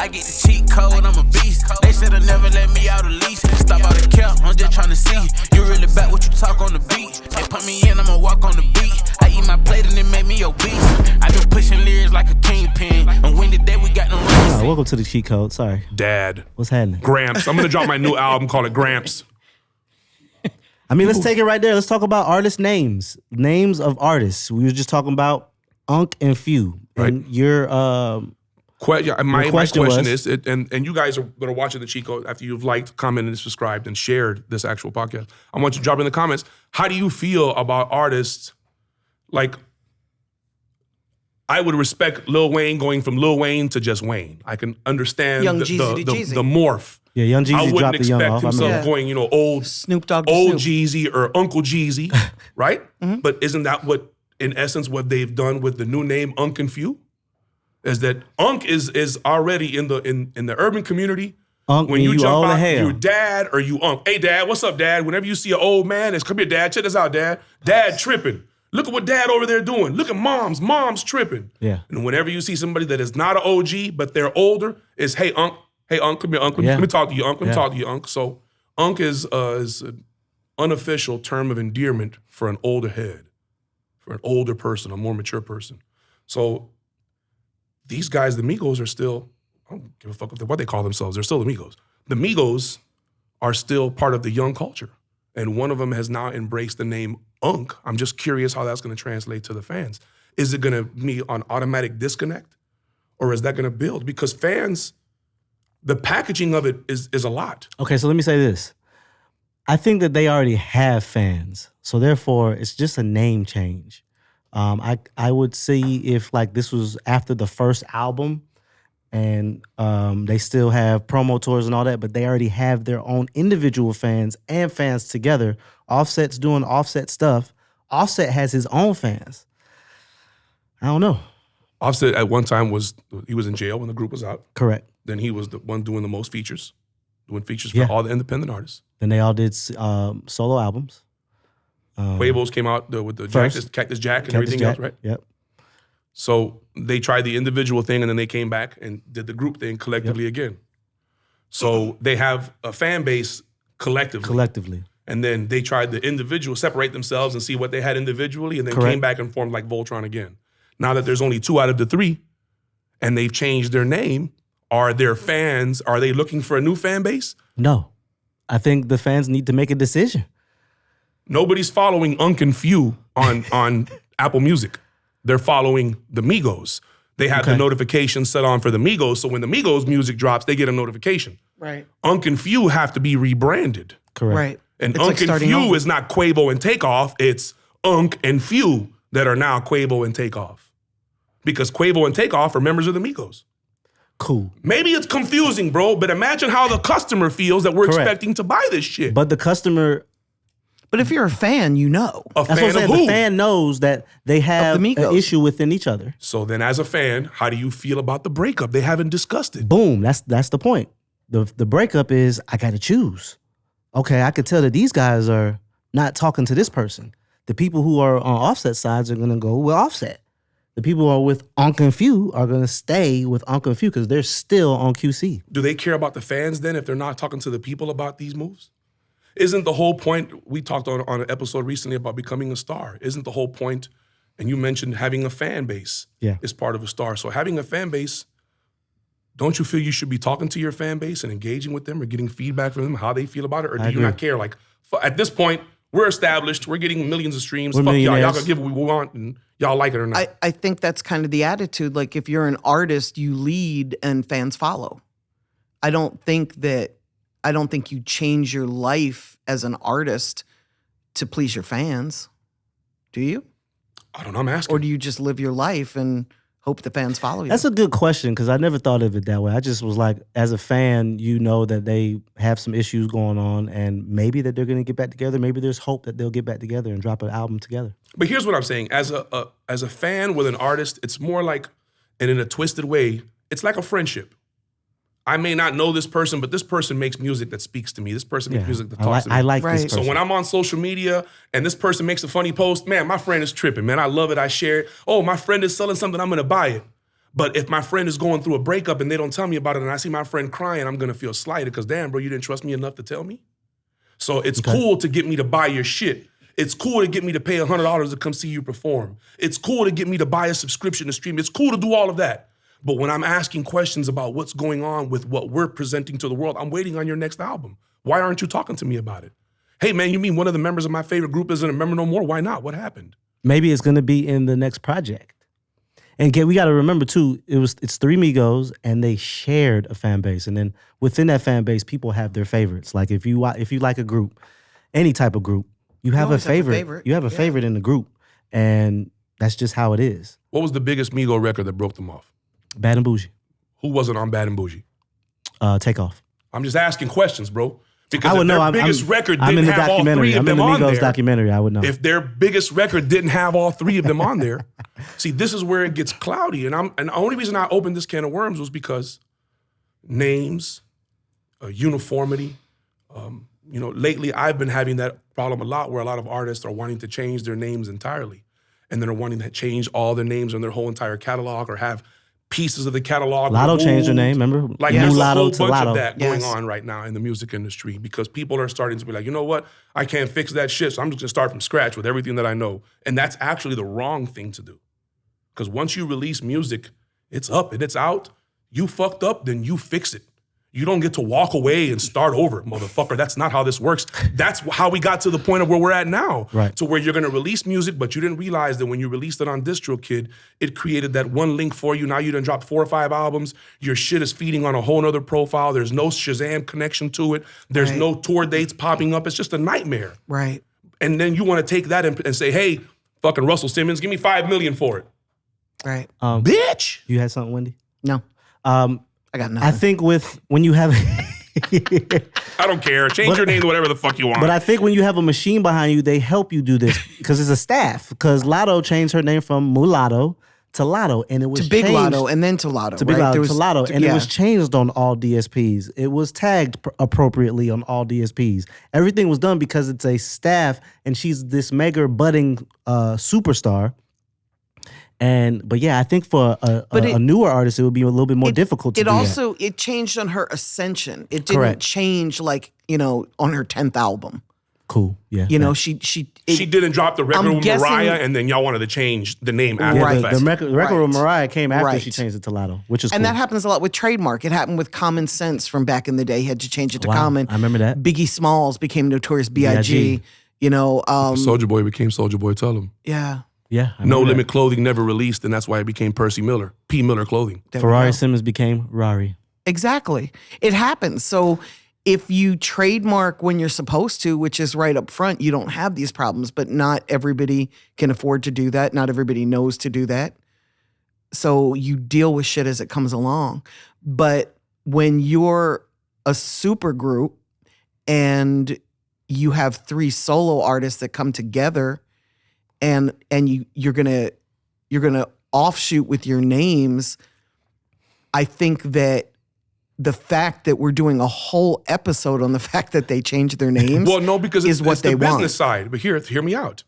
I get the cheat code, I'm a beast. They said they'll never let me out of lease. Stop all the cap, I'm just tryna see. You really back what you talk on the beat. They put me in, I'ma walk on the beat. I eat my plate and it make me obese. I been pushing lyrics like a Kingpin. And when today we got no Oh, welcome to the cheat code. Sorry. Dad. What's happening? Gramps. I'm going to drop my new album, call it Gramps. I mean, let's take it right there. Let's talk about artist names. Names of artists. We were just talking about Unc and Few. And Right. your My question was- is, and you guys are going to watch the cheat code after you've liked, commented, and subscribed, and shared this actual podcast. I want you to drop in the comments. How do you feel about artists like? I would respect Lil Wayne going from Lil Wayne to just Wayne. I can understand Young the Jeezy to Jeezy. morph. Yeah, Young I Jeezy wouldn't dropped the Young expect off. himself going, old Snoop Dogg to old Snoop. Jeezy or Uncle Jeezy, right? But isn't that what, in essence, what they've done with the new name Unc and Few? Is that Unc is already in the urban community. Unc, when you you jump all the out, hell. you dad or you Unc. Hey, Dad, what's up, Dad? Whenever you see an old man, it's come here, Dad. Check this out, Dad. Dad tripping. Look at what Dad over there doing. Look at Mom's tripping. Yeah. And whenever you see somebody that is not an OG, but they're older, it's hey Unc, come here, Unc. Let me talk to you, Unc. Let me talk to you, Unc. So Unc is an unofficial term of endearment for an older head, for an older person, a more mature person. So these guys, the Migos, are still, I don't give a fuck what they call themselves. They're still the Migos. The Migos are still part of the young culture. And one of them has now embraced the name Unc. I'm just curious how that's going to translate to the fans. Is it going to be on automatic disconnect? Or is that going to build? Because fans, the packaging of it is a lot. Okay, so let me say this. I think that they already have fans. So therefore, it's just a name change. I would see if like this was after the first album and they still have promo tours and all that, but they already have their own individual fans and fans together. Offset's doing Offset stuff. Offset has his own fans. I don't know. Offset at one time was in jail when the group was out. Correct. Then he was the one doing the most features, doing features for Yeah. all the independent artists. Then they all did solo albums. Quavo's came out with the First. Cactus Jack and Cactus everything Jack. else, right? Yep. So they tried the individual thing and then they came back and did the group thing collectively again. So they have a fan base collectively. And then they tried the individual, separate themselves and see what they had individually and then Correct. came back and formed like Voltron again. Now that there's only 2 out of the 3 and they've changed their name, are they looking for a new fan base? No. I think the fans need to make a decision. Nobody's following Unc and Few on Apple Music. They're following the Migos. They have the notification set on for the Migos, so when the Migos music drops, they get a notification. Right. Unc and Few have to be rebranded. Correct. Right. And It's Unc like and starting Few over. is not Quavo and Takeoff, it's Unc and Few that are now Quavo and Takeoff. Because Quavo and Takeoff are members of the Migos. Cool. Maybe it's confusing, bro, but imagine how the customer feels that we're Correct. expecting to buy this shit. But the customer, But if you're a fan, you know. A that's what fan I'm of saying. who? The fan knows that they have Of the an Migos. issue within each other. So then as a fan, how do you feel about the breakup? They haven't discussed it. Boom. That's the point. The breakup is I got to choose. Okay, I could tell that these guys are not talking to this person. The people who are on Offset sides are going to go with Offset. The people who are with Unc and Few are going to stay with Unc and Few because they're still on QC. Do they care about the fans then if they're not talking to the people about these moves? Isn't the whole point, we talked on an episode recently about becoming a star, isn't the whole point, and you mentioned having a fan base is part of a star. So having a fan base, don't you feel you should be talking to your fan base and engaging with them or getting feedback from them, how they feel about it? Or do you agree. not care? Like, at this point, we're established, we're getting millions of streams. We're Fuck y'all, y'all millionaires. can give what we want and y'all like it or not. I think that's kind of the attitude. Like if you're an artist, you lead and fans follow. I don't think you change your life as an artist to please your fans. Do you? I don't know, I'm asking. Or do you just live your life and hope the fans follow you? That's a good question because I never thought of it that way. I just was like, as a fan, you know that they have some issues going on and maybe that they're going to get back together. Maybe there's hope that they'll get back together and drop an album together. But here's what I'm saying. As a fan with an artist, it's more like, and in a twisted way, it's like a friendship. I may not know this person, but this person makes music that speaks to me. This person makes music that talks to me. I like this Right. person. So when I'm on social media and this person makes a funny post, man, my friend is tripping, man. I love it. I share it. Oh, my friend is selling something. I'm going to buy it. But if my friend is going through a breakup and they don't tell me about it and I see my friend crying, I'm going to feel slighted because, damn, bro, you didn't trust me enough to tell me? So it's cool to get me to buy your shit. It's cool to get me to pay $100 to come see you perform. It's cool to get me to buy a subscription to stream. It's cool to do all of that. But when I'm asking questions about what's going on with what we're presenting to the world, I'm waiting on your next album. Why aren't you talking to me about it? Hey, man, you mean one of the members of my favorite group isn't a member no more? Why not? What happened? Maybe it's going to be in the next project. And we got to remember, too, it's 3 Migos, and they shared a fan base. And then within that fan base, people have their favorites. Like if you like a group, any type of group, you have a favorite. You have a favorite in the group, and that's just how it is. What was the biggest Migo record that broke them off? Bad and Bougie. Who wasn't on Bad and Bougie? Takeoff. I'm just asking questions, bro. Because I would if know. their biggest record I'm didn't in the have all documentary. three of them I'm in on the Migos there. documentary. I would know. If their biggest record didn't have all 3 of them on there, see, this is where it gets cloudy. And the only reason I opened this can of worms was because names, uniformity. Lately I've been having that problem a lot where a lot of artists are wanting to change their names entirely. And then are wanting to change all their names on their whole entire catalog or have pieces of the catalog. Lotto removed. changed her name, remember? Like there's a Mulatto whole to bunch Lotto. of that going on right now in the music industry because people are starting to be like, you know what? I can't fix that shit, so I'm just gonna start from scratch with everything that I know. And that's actually the wrong thing to do. Because once you release music, it's up and it's out. You fucked up, then you fix it. You don't get to walk away and start over, motherfucker. That's not how this works. That's how we got to the point of where we're at now. Right. To where you're gonna release music, but you didn't realize that when you released it on DistroKid, it created that one link for you. Now you done dropped 4 or 5 albums. Your shit is feeding on a whole nother profile. There's no Shazam connection to it. There's no tour dates popping up. It's just a nightmare. Right. And then you wanna take that and say, hey, fucking Russell Simmons, give me $5 million for it. Right. Bitch! You had something, Wendy? No. I got nothing. I think when you have... I don't care. Change your name to whatever the fuck you want. But I think when you have a machine behind you, they help you do this because it's a staff. Because Lotto changed her name from Mulatto to Lotto, and it was to Big changed, Lotto and then to Lotto. to Big right? Lotto to Lotto, and it was yeah. changed on all DSPs. It was tagged appropriately on all DSPs. Everything was done because it's a staff, and she's this mega budding superstar. But yeah, I think for a newer artist, it would be a little bit more difficult to do that. It changed on her ascension. It didn't Correct. change like, on her 10th album. Cool. Yeah. She didn't drop the record I'm with guessing- Mariah, and then y'all wanted to change the name after Right. the fact. The record with Mariah came after Right. she changed it to Lotto, which is And cool. that happens a lot with Trademark. It happened with Common Sense from back in the day. He had to change it to Wow, Common. I remember that. Biggie Smalls became Notorious B.I.G. Soulja Boy became Soulja Boy. Tell him. Yeah. Yeah. I No remember Limit Clothing never released, and that's why it became Percy Miller. P. Miller Clothing. that. Ferrari Simmons became Rari. Exactly. It happens. So if you trademark when you're supposed to, which is right up front, you don't have these problems, but not everybody can afford to do that. Not everybody knows to do that. So you deal with shit as it comes along. But when you're a super group and you have 3 solo artists that come together and you're gonna offshoot with your names, I think that the fact that we're doing a whole episode on the fact that they changed their names Well, no, because is what it's they the business want. side. But hear me out.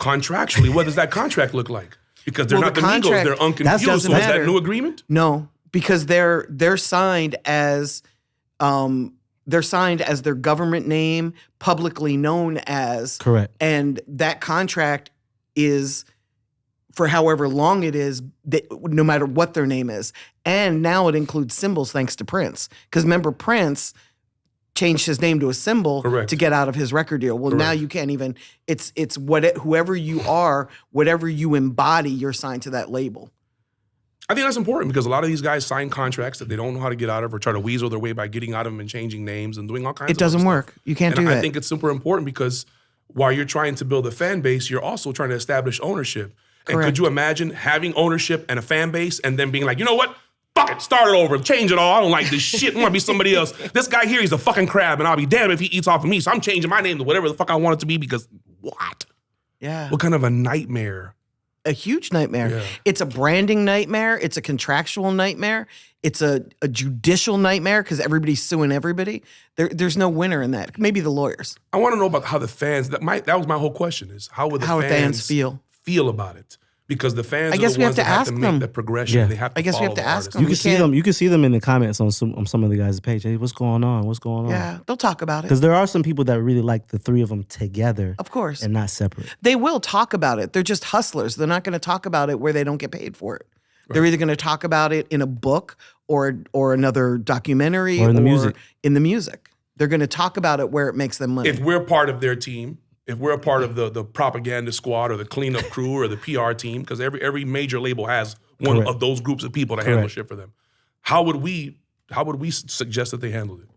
Contractually, what does that contract look like? Because they're Well, not the the Migos, contract- they're that unconfused. doesn't So is that matter. new agreement? No, because they're signed as their government name, publicly known as. Correct. And that contract is for however long it is, no matter what their name is. And now it includes symbols thanks to Prince. Because remember, Prince changed his name to a symbol Correct. to get out of his record deal. Well, now Correct. you can't even, it's whoever you are, whatever you embody, you're signed to that label. I think that's important because a lot of these guys sign contracts that they don't know how to get out of or try to weasel their way by getting out of them and changing names and doing all kinds of It doesn't other work. stuff. You can't And do I that. think it's super important because while you're trying to build a fan base, you're also trying to establish ownership. And Correct. could you imagine having ownership and a fan base and then being like, you know what? Fuck it, start it over, change it all. I don't like this shit. I want to be somebody else. This guy here, he's a fucking crab, and I'll be damned if he eats off of me. So I'm changing my name to whatever the fuck I want it to be because what? Yeah. What kind of a nightmare? A huge nightmare. Yeah. It's a branding nightmare. It's a contractual nightmare. It's a judicial nightmare because everybody's suing everybody. There's no winner in that. Maybe the lawyers. I want to know about how the fans, that was my whole question is how would the How fans fans feel about it? Because the fans I guess are the we have ones to that have ask to them. make the progression. Yeah. They have to I guess we have follow to the ask artist. them. You We can see can't- them. You can see them in the comments on some of the guys' page. Hey, what's going on? What's going on? Yeah, they'll talk about it. Because there are some people that really like the three of them together, Of course. and not separate. They will talk about it. They're just hustlers. They're not going to talk about it where they don't get paid for it. They're either going to talk about it in a book or another documentary Or in the music. in the music. They're going to talk about it where it makes them money. If we're part of their team, if we're a part of the propaganda squad or the cleanup crew or the PR team, because every major label has one Correct. of those groups of people to handle Correct. shit for them. How would we suggest that they handled it?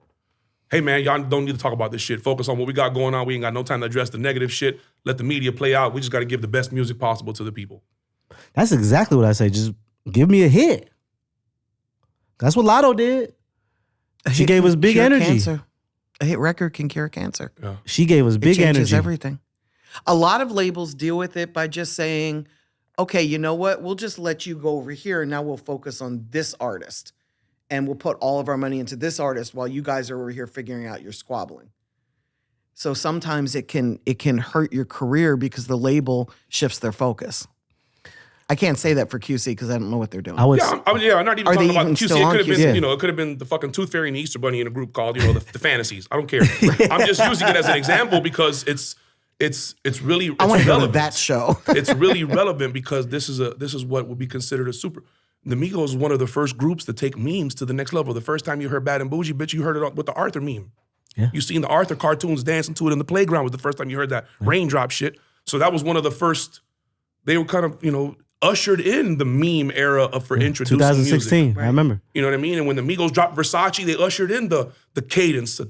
Hey man, y'all don't need to talk about this shit. Focus on what we got going on. We ain't got no time to address the negative shit. Let the media play out. We just got to give the best music possible to the people. That's exactly what I say. Just give me a hit. That's what Lotto did. A She hit gave can us big cure energy. Cancer. A hit record can cure cancer. She gave us big It changes energy. everything. A lot of labels deal with it by just saying, okay, you know what? We'll just let you go over here and now we'll focus on this artist. And we'll put all of our money into this artist while you guys are over here figuring out your squabbling. So sometimes it can hurt your career because the label shifts their focus. I can't say that for QC because I don't know what they're doing. I would. I'm not even Are talking they about even QC. still It on could have been, QC? it could have been the fucking Tooth Fairy and the Easter Bunny in a group called, the Fantasies. I don't care. I'm just using it as an example because it's really I want to go to relevant. that show. It's really relevant because this is what would be considered a super. The Migos is one of the first groups to take memes to the next level. The first time you heard Bad and Bougie, bitch, you heard it with the Arthur meme. Yeah. You seen the Arthur cartoons dancing to it in the playground was the first time you heard that raindrop shit. So that was one of the first. They were kind of ushered in the meme era for introducing 2016. music. I remember. You know what I mean? And when the Migos dropped Versace, they ushered in the cadence.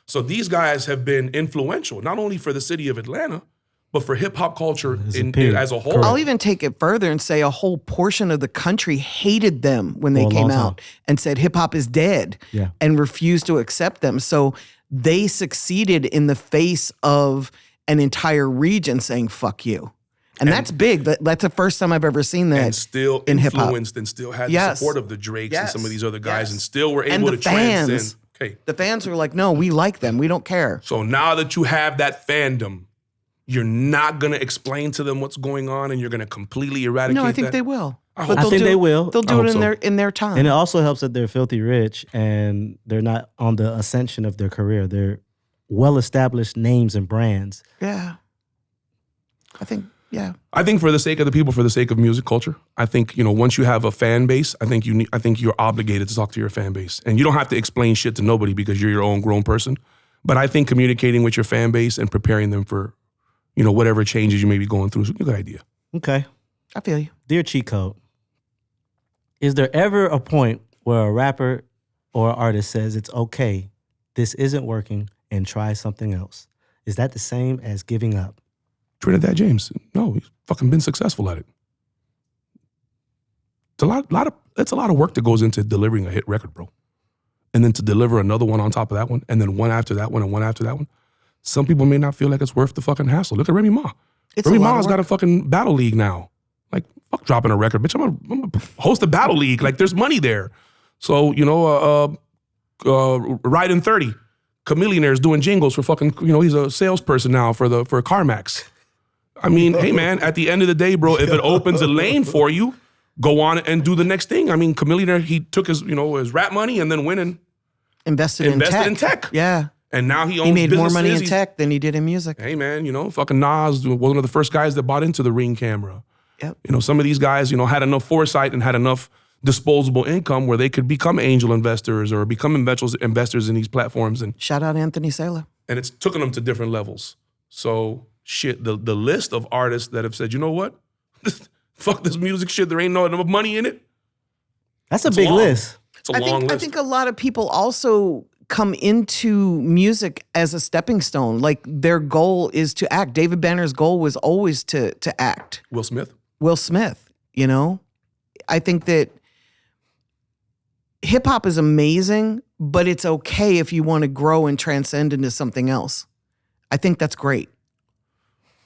So these guys have been influential, not only for the city of Atlanta, but for hip hop culture as a whole. Correct. I'll even take it further and say a whole portion of the country hated them when they For a came long out and said hip hop is dead Yeah. and refused to accept them. So they succeeded in the face of an entire region saying fuck you. And that's big. That's the first time I've ever seen that. And still in hip-hop. influenced and still had the Yes. support of the Drakes and some of these other guys Yes. and still were And able the to transcend. fans. Okay. The fans were like, no, we like them. We don't care. So now that you have that fandom, you're not going to explain to them what's going on and you're going to completely eradicate No, I think that? they will. I But hope they'll so. I think do they it- will. They'll I do hope it so. in their time. And it also helps that they're filthy rich and they're not on the ascension of their career. They're well-established names and brands. Yeah. I think, yeah. I think for the sake of the people, for the sake of music culture, I think, once you have a fan base, I think you're obligated to talk to your fan base. And you don't have to explain shit to nobody because you're your own grown person. But I think communicating with your fan base and preparing them for, whatever changes you may be going through is a good idea. Okay. I feel you. Dear Cheat Code, is there ever a point where a rapper or artist says it's okay, this isn't working, and try something else? Is that the same as giving up? Trinidad James, no, he's fucking been successful at it. It's a lot of work that goes into delivering a hit record, bro. And then to deliver another one on top of that one, and then one after that one, and one after that one. Some people may not feel like it's worth the fucking hassle. Look at Remy Ma. It's Remy a lot Ma's of got a work. fucking battle league now. Like, fuck dropping a record. Bitch, I'm gonna host a battle league. Like, there's money there. So, Riding 30. Chameleonaire's doing jingles for fucking, he's a salesperson now for CarMax. I mean, hey man, at the end of the day, bro, if it opens a lane for you, go on and do the next thing. I mean, Chameleonaire, he took his rap money and then went and Invested in tech. Yeah. and now he owns He made more money in businesses. tech than he did in music. Hey man, fucking Nas was one of the first guys that bought into the Ring camera. Yep. Some of these guys, had enough foresight and had enough disposable income where they could become angel investors or become investors in these platforms, and Shout out Anthony Saylor. it's taken them to different levels. So shit, the list of artists that have said, you know what, fuck this music shit, there ain't no enough money in it. That's a big long. list. It's a long list. I think a lot of people also come into music as a stepping stone. Like their goal is to act. David Banner's goal was always to act. Will Smith. Will Smith, I think that hip hop is amazing, but it's okay if you want to grow and transcend into something else. I think that's great.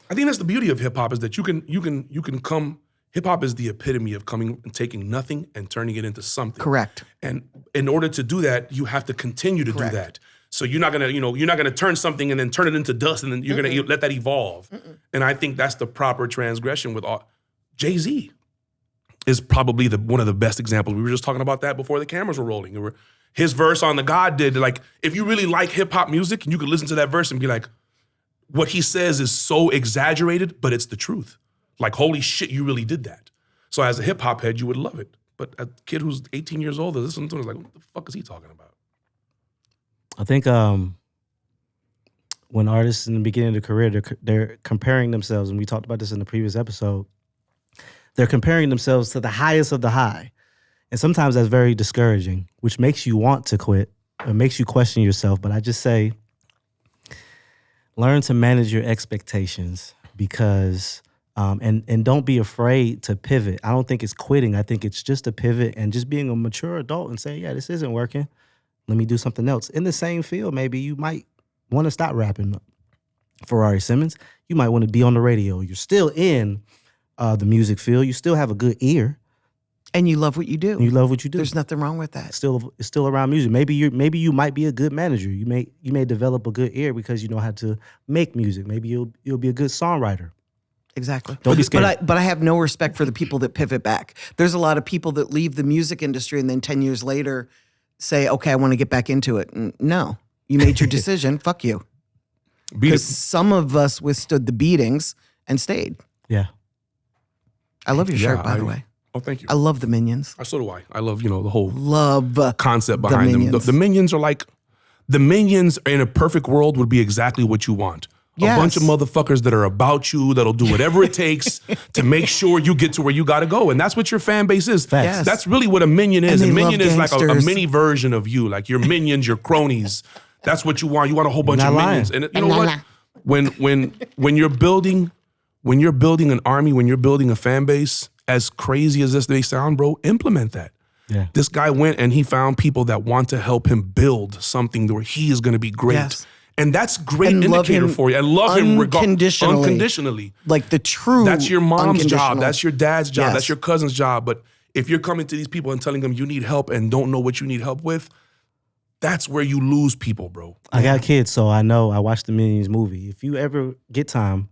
I think that's the beauty of hip hop is that you can come. Hip hop is the epitome of coming and taking nothing and turning it into something. Correct. And in order to do that, you have to continue to do that. So you're not gonna turn something and then turn it into dust and then you're gonna let that evolve. And I think that's the proper transgression with all. Jay-Z is probably one of the best examples. We were just talking about that before the cameras were rolling. His verse on the God Did, like, if you really like hip hop music, you could listen to that verse and be like, what he says is so exaggerated, but it's the truth. Like, holy shit, you really did that. So as a hip hop head, you would love it. But a kid who's 18 years old is listening to it is like, what the fuck is he talking about? I think when artists in the beginning of their career, they're comparing themselves, and we talked about this in the previous episode, they're comparing themselves to the highest of the high. And sometimes that's very discouraging, which makes you want to quit or makes you question yourself. But I just say, learn to manage your expectations because, and don't be afraid to pivot. I don't think it's quitting. I think it's just a pivot and just being a mature adult and saying, yeah, this isn't working. Let me do something else. In the same field, maybe you might want to stop rapping for Rari Simmons. You might want to be on the radio. You're still in the music field. You still have a good ear. And you love what you do. You love what you do. There's nothing wrong with that. It's still around music. Maybe you might be a good manager. You may develop a good ear because you know how to make music. Maybe you'll be a good songwriter. Exactly. Don't be scared. But I have no respect for the people that pivot back. There's a lot of people that leave the music industry and then 10 years later say, okay, I want to get back into it. No, you made your decision. Fuck you. Because some of us withstood the beatings and stayed. Yeah. I love your shirt, by the way. Oh, thank you. I love the Minions. So do I. I love, the whole love concept behind them. The Minions are like, the Minions in a perfect world would be exactly what you want. Yes. A bunch of motherfuckers that are about you, that'll do whatever it takes to make sure you get to where you got to go. And that's what your fan base is. Yes. That's really what a Minion is. A Minion is like a gangsters. mini version of you, like your minions, your cronies. That's what you want. You want a whole bunch of minions. And you know what? When you're building an army, when you're building a fan base, as crazy as this may sound, bro, implement that. Yeah. This guy went and he found people that want to help him build something where he is going to be great. Yes. And that's great And love indicator him for you. And love him unconditionally. Like the true That's your mom's unconditional. job. That's your dad's job. Yes. That's your cousin's job. But if you're coming to these people and telling them you need help and don't know what you need help with, that's where you lose people, bro. I got kids, so I know I watched the Minions movie. If you ever get time,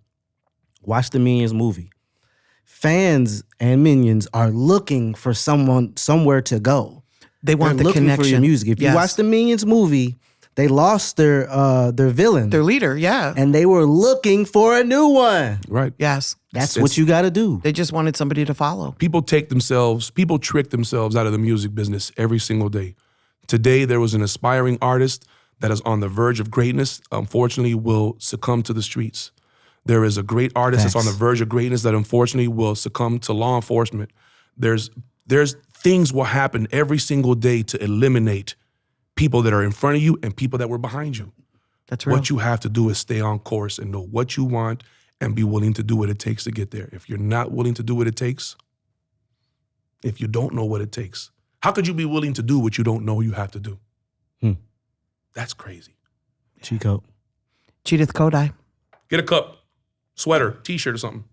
watch the Minions movie. Fans and Minions are looking for somewhere to go. They want They're the looking connection. for your music. If you watch the Minions movie, they lost their villain. Their leader, yeah. And they were looking for a new one. Right. Yes. That's what you got to do. They just wanted somebody to follow. People trick themselves out of the music business every single day. Today, there was an aspiring artist that is on the verge of greatness, unfortunately, will succumb to the streets. There is a great artist that's on the verge of greatness that unfortunately will succumb to law enforcement. There's things will happen every single day to eliminate people that are in front of you and people that were behind you. That's real. What you have to do is stay on course and know what you want and be willing to do what it takes to get there. If you're not willing to do what it takes, if you don't know what it takes, how could you be willing to do what you don't know you have to do? That's crazy. Cheat code. Cheetah Kodai. Get a cup, sweater, t-shirt or something.